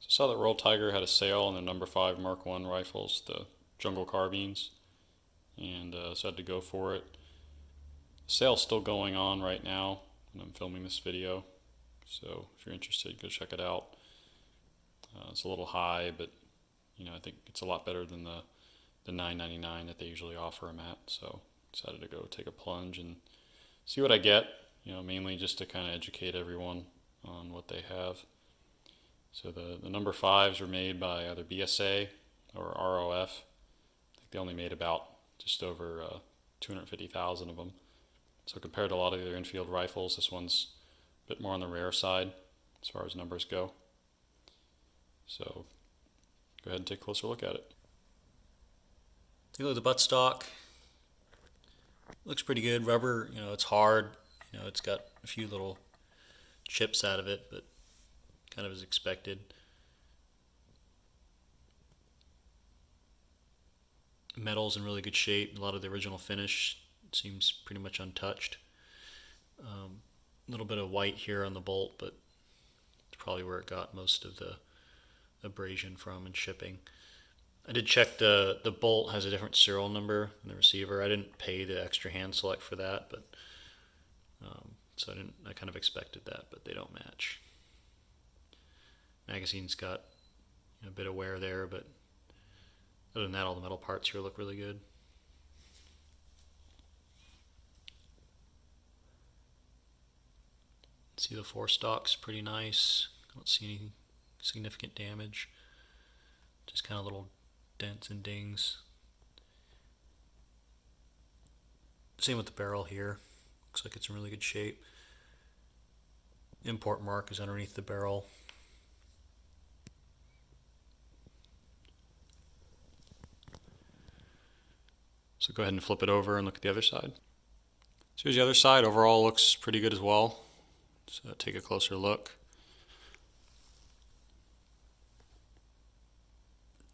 So I saw that Royal Tiger had a sale on the number 5 Mark I rifles, the jungle carbines, and so I had to go for it. The sale's still going on right now when I'm filming this video, so if you're interested, go check it out. It's a little high, but I think it's a lot better than the $9.99 that they usually offer them at. So decided to go take a plunge and see what I get. Mainly just to kind of educate everyone on what they have. So the number 5s were made by either BSA or ROF. I think they only made about just over 250,000 of them. So compared to a lot of the other Enfield rifles, this one's a bit more on the rare side as far as numbers go. So go ahead and take a closer look at it. Take a look at the buttstock. Looks pretty good. Rubber, it's hard. It's got a few little chips out of it, but kind of as expected. Metal's in really good shape. A lot of the original finish seems pretty much untouched. A little bit of white here on the bolt, but it's probably where it got most of the abrasion from and shipping. I did check the bolt has a different serial number than the receiver. I didn't pay the extra hand select for that, but so I kind of expected that, but they don't match. Magazine's got a bit of wear there, but other than that, all the metal parts here look really good. See, the forestock's pretty nice. I don't see any significant damage. Just kind of little dents and dings. Same with the barrel here. Looks like it's in really good shape. Import mark is underneath the barrel. So go ahead and flip it over and look at the other side. So here's the other side. Overall looks pretty good as well. So take a closer look.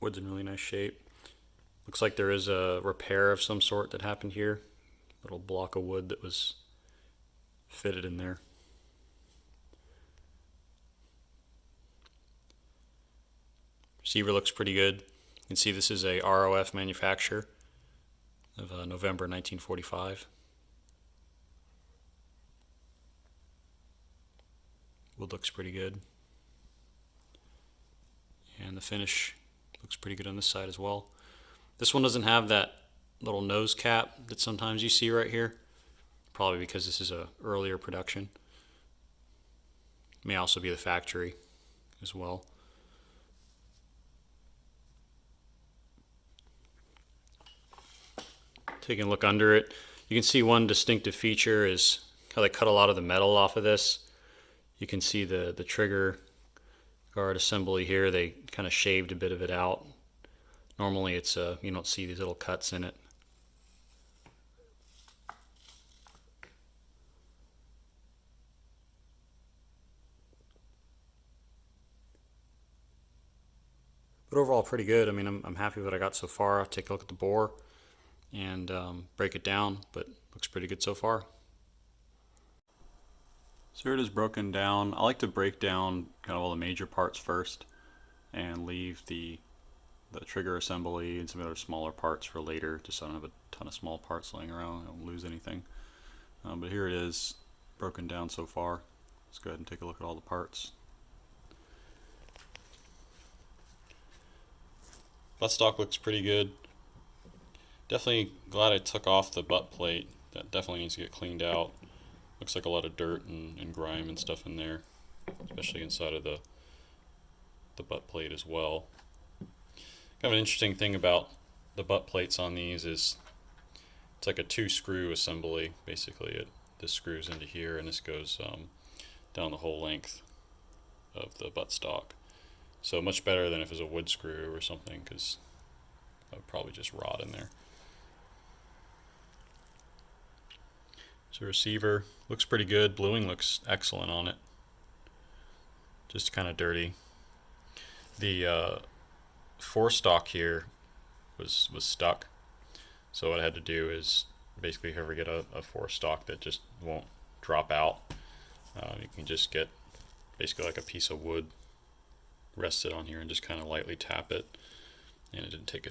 Wood's in really nice shape. Looks like there is a repair of some sort that happened here. Little block of wood that was fitted in there. Receiver looks pretty good. You can see this is a ROF manufacture of November 1945. Wood looks pretty good. And the finish looks pretty good on this side as well. This one doesn't have that little nose cap that sometimes you see right here. Probably because this is a earlier production. May also be the factory as well. Taking a look under it, you can see one distinctive feature is how they cut a lot of the metal off of this. You can see the trigger guard assembly here. They kind of shaved a bit of it out. Normally it's you don't see these little cuts in it. But overall pretty good. I mean, I'm happy with what I got so far. I'll take a look at the bore and break it down, but looks pretty good so far. So here it is broken down. I like to break down kind of all the major parts first and leave the trigger assembly and some other smaller parts for later, just so I don't have a ton of small parts laying around. I don't lose anything. But here it is broken down so far. Let's go ahead and take a look at all the parts. Buttstock looks pretty good. Definitely glad I took off the butt plate. That definitely needs to get cleaned out. Looks like a lot of dirt and grime and stuff in there, especially inside of the butt plate as well. Kind of an interesting thing about the butt plates on these is it's like a 2-screw assembly. Basically, this screws into here and this goes down the whole length of the buttstock. So much better than if it was a wood screw or something, because that would probably just rot in there. So receiver looks pretty good. Bluing looks excellent on it. Just kind of dirty. The forestock here was stuck. So what I had to do is basically if you ever get a forestock that just won't drop out, you can just get basically like a piece of wood rest it on here and just kind of lightly tap it, and it didn't take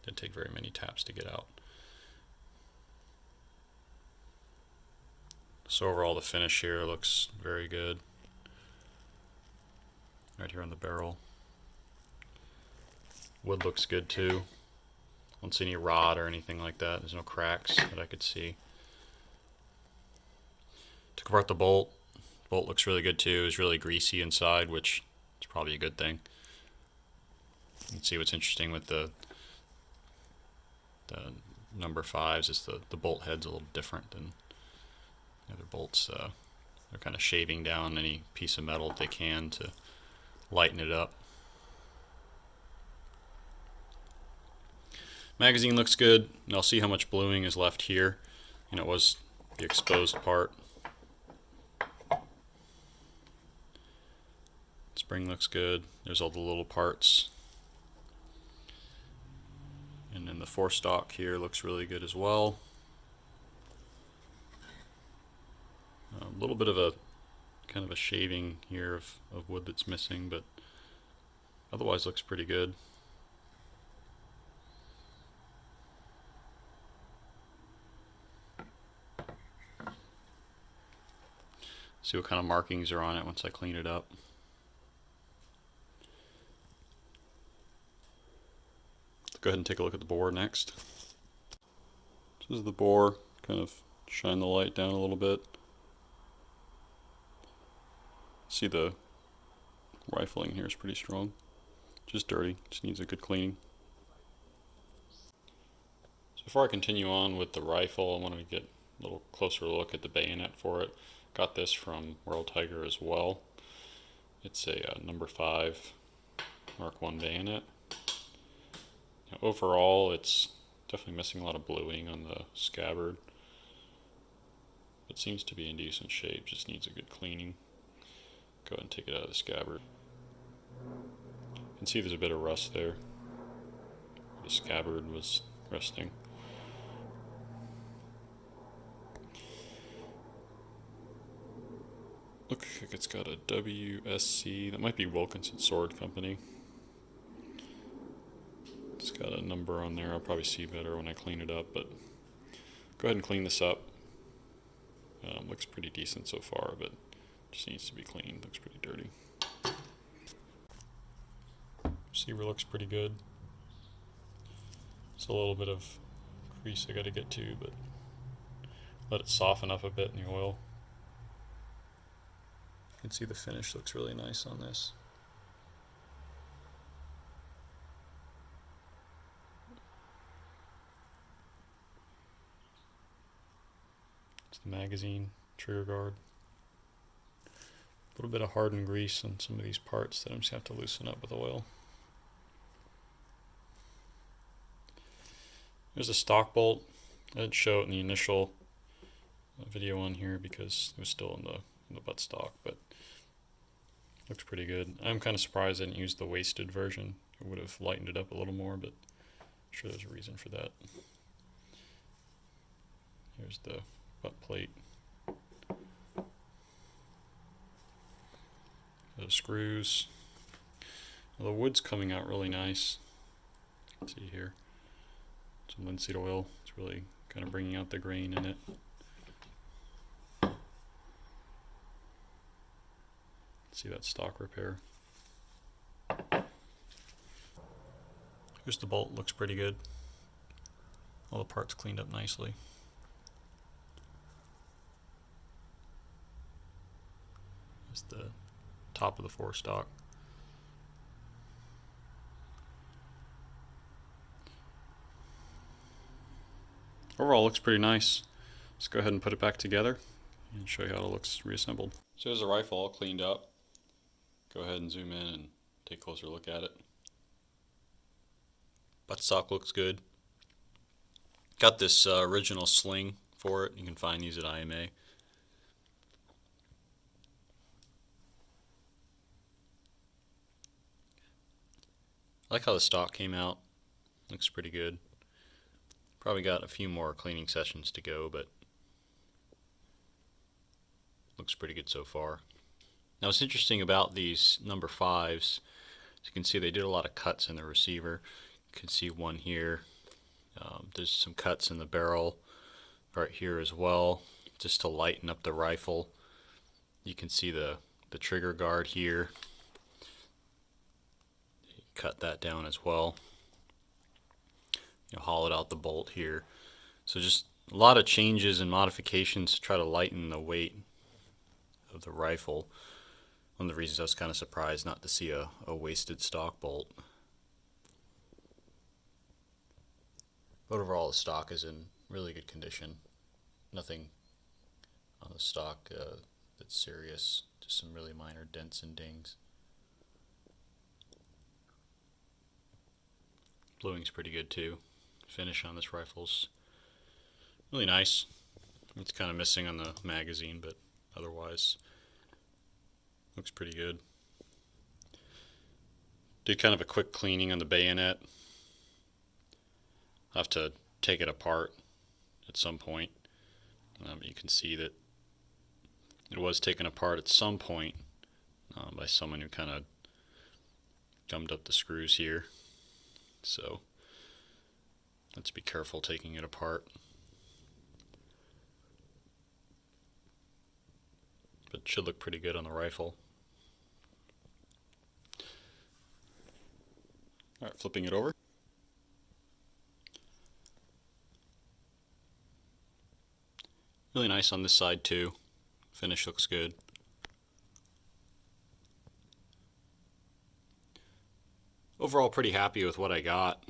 didn't take very many taps to get out. So overall the finish here looks very good. Right here on the barrel. Wood looks good too. Don't see any rot or anything like that. There's no cracks that I could see. Took apart the bolt. Bolt looks really good too. It's really greasy inside, which is probably a good thing. You can see what's interesting with the number 5s is the bolt head's a little different than the other bolts. They're kind of shaving down any piece of metal that they can to lighten it up. Magazine looks good, and I'll see how much bluing is left here. And it was the exposed part. Spring looks good. There's all the little parts. And then the forestock here looks really good as well. A little bit of a kind of a shaving here of wood that's missing, but otherwise looks pretty good. See what kind of markings are on it once I clean it up. Let's go ahead and take a look at the bore next. This is the bore, kind of shine the light down a little bit. See the rifling here is pretty strong. Just dirty, just needs a good cleaning. So before I continue on with the rifle, I want to get a little closer look at the bayonet for it. Got this from World Tiger as well. It's a number 5 Mark I bayonet. Now, overall, it's definitely missing a lot of bluing on the scabbard. It seems to be in decent shape, just needs a good cleaning. Go ahead and take it out of the scabbard. You can see there's a bit of rust there. The scabbard was resting. Looks like it's got a WSC. That might be Wilkinson Sword Company. It's got a number on there. I'll probably see better when I clean it up, but go ahead and clean this up. Looks pretty decent so far, but just needs to be cleaned. Looks pretty dirty. Receiver looks pretty good. It's a little bit of grease I got to get to, but let it soften up a bit in the oil. You can see the finish looks really nice on this. It's the magazine, trigger guard. A little bit of hardened grease on some of these parts that I'm just going to have to loosen up with oil. There's a stock bolt. I didn't show it in the initial video on here because it was still in the buttstock, but looks pretty good. I'm kind of surprised I didn't use the wasted version. It would have lightened it up a little more, but I'm sure there's a reason for that. Here's the butt plate. The screws. Well, the wood's coming out really nice. You can see here. Some linseed oil. It's really kind of bringing out the grain in it. See that stock repair. Here's the bolt, looks pretty good. All the parts cleaned up nicely. Here's the top of the forestock. Overall looks pretty nice. Let's go ahead and put it back together and show you how it looks reassembled. So here's the rifle all cleaned up. Go ahead and zoom in and take a closer look at it. Buttstock looks good. Got this original sling for it. You can find these at IMA. I like how the stock came out. Looks pretty good. Probably got a few more cleaning sessions to go, but looks pretty good so far. Now what's interesting about these number 5s, as you can see they did a lot of cuts in the receiver. You can see one here. There's some cuts in the barrel right here as well, just to lighten up the rifle. You can see the trigger guard here. Cut that down as well. Hollowed out the bolt here. So just a lot of changes and modifications to try to lighten the weight of the rifle. One of the reasons I was kind of surprised not to see a wasted stock bolt. But overall the stock is in really good condition. Nothing on the stock that's serious, just some really minor dents and dings. Bluing's pretty good too. Finish on this rifle's really nice. It's kind of missing on the magazine, but otherwise looks pretty good. Did kind of a quick cleaning on the bayonet. I'll have to take it apart at some point. You can see that it was taken apart at some point by someone who kind of gummed up the screws here. So let's be careful taking it apart. But it should look pretty good on the rifle. Alright, flipping it over. Really nice on this side too. Finish looks good. Overall pretty happy with what I got.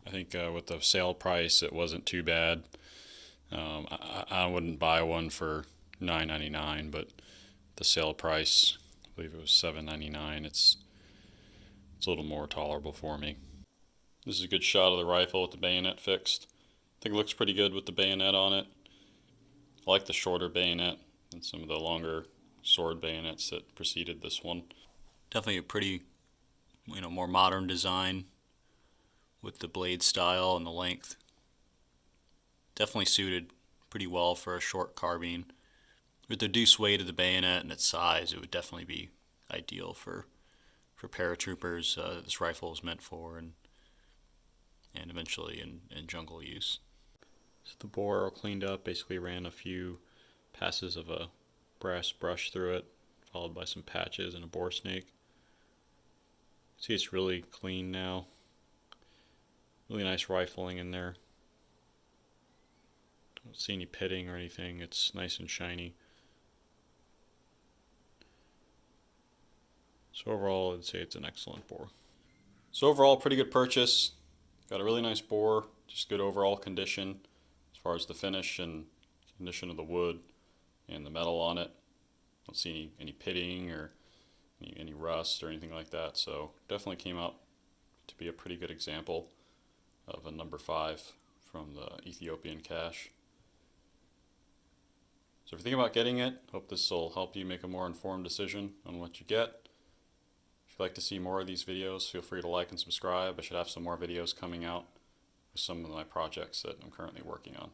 I think with the sale price it wasn't too bad. I wouldn't buy one for $9.99, but the sale price, I believe it was $7.99. It's a little more tolerable for me. This is a good shot of the rifle with the bayonet fixed. I think it looks pretty good with the bayonet on it. I like the shorter bayonet than some of the longer sword bayonets that preceded this one. Definitely a pretty, more modern design with the blade style and the length. Definitely suited pretty well for a short carbine. With the reduced weight of the bayonet and its size, it would definitely be ideal for paratroopers. This rifle is meant for, and eventually in jungle use. So the bore all cleaned up. Basically ran a few passes of a brass brush through it, followed by some patches and a bore snake. See, it's really clean now. Really nice rifling in there. Don't see any pitting or anything. It's nice and shiny. So overall, I'd say it's an excellent bore. So overall, pretty good purchase. Got a really nice bore, just good overall condition as far as the finish and condition of the wood and the metal on it. Don't see any pitting or any rust or anything like that. So definitely came out to be a pretty good example of a number 5 from the Ethiopian cache. So if you're thinking about getting it, hope this will help you make a more informed decision on what you get. If you'd like to see more of these videos, feel free to like and subscribe. I should have some more videos coming out with some of my projects that I'm currently working on.